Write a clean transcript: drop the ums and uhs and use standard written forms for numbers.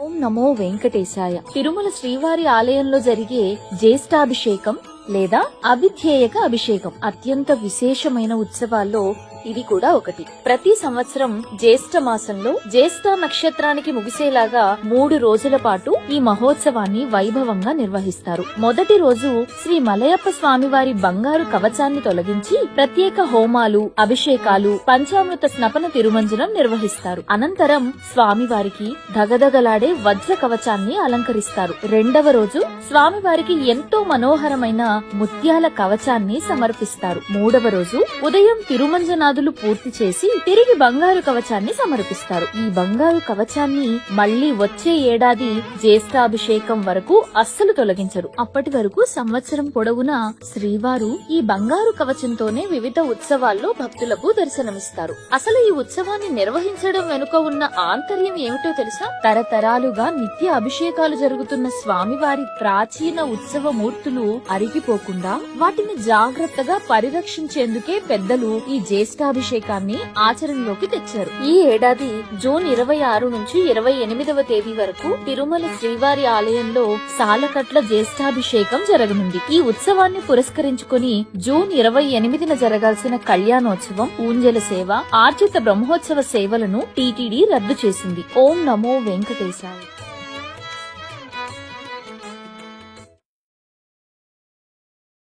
ఓం నమో వెంకటేశాయ. తిరుమల శ్రీవారి ఆలయంలో జరిగే జ్యేష్ఠాభిషేకం లేదా అభిధేయక అభిషేకం అత్యంత విశేషమైన ఉత్సవాల్లో ఇది కూడా ఒకటి. ప్రతి సంవత్సరం జ్యేష్ఠ మాసంలో జ్యేష్ఠ నక్షత్రానికి ముగిసేలాగా 3 రోజుల పాటు ఈ మహోత్సవాన్ని వైభవంగా నిర్వహిస్తారు. మొదటి రోజు శ్రీ మలయప్ప స్వామివారి బంగారు కవచాన్ని తొలగించి ప్రత్యేక హోమాలు, అభిషేకాలు, పంచామృత స్నపన తిరుమంజనం నిర్వహిస్తారు. అనంతరం స్వామివారికి దగదగలాడే వజ్ర కవచాన్ని అలంకరిస్తారు. రెండవ రోజు స్వామివారికి ఎంతో మనోహరమైన ముత్యాల కవచాన్ని సమర్పిస్తారు. మూడవ రోజు ఉదయం తిరుమంజనాదులు పూర్తి చేసి తిరిగి బంగారు కవచాన్ని సమర్పిస్తారు. ఈ బంగారు కవచాన్ని మళ్లీ వచ్చే ఏడాది జ్యేష్ఠాభిషేకం వరకు అస్సలు తొలగించరు. అప్పటి వరకు సంవత్సరం పొడవునా శ్రీవారు ఈ బంగారు కవచంతోనే వివిధ ఉత్సవాల్లో భక్తులకు దర్శనమిస్తారు. అసలు ఈ ఉత్సవాన్ని నిర్వహించడం వెనుక ఉన్న ఆంతర్యం ఏమిటో తెలుసా? తరతరాలుగా నిత్య అభిషేకాలు జరుగుతున్న స్వామివారి ప్రాచీన ఉత్సవ మూర్తులు అరిగిపోకుండా వాటిని జాగ్రత్తగా పరిరక్షించేందుకే పెద్దలు ఈ జ్యేష్ఠాభిషేకాన్ని ఆచరణలోకి తెచ్చారు. ఈ ఏడాది జూన్ 26 నుంచి 28వ తేదీ వరకు తిరుమల శ్రీవారి ఆలయంలో సాలకట్ల జ్యేష్ఠాభిషేకం జరగనుంది. ఈ ఉత్సవాన్ని పురస్కరించుకుని జూన్ 28న జరగాల్సిన కళ్యాణోత్సవం, ఊంజల సేవ, ఆర్జిత బ్రహ్మోత్సవ సేవలను టీటీడీ రద్దు చేసింది. ఓం నమో వెంకటేశాయ.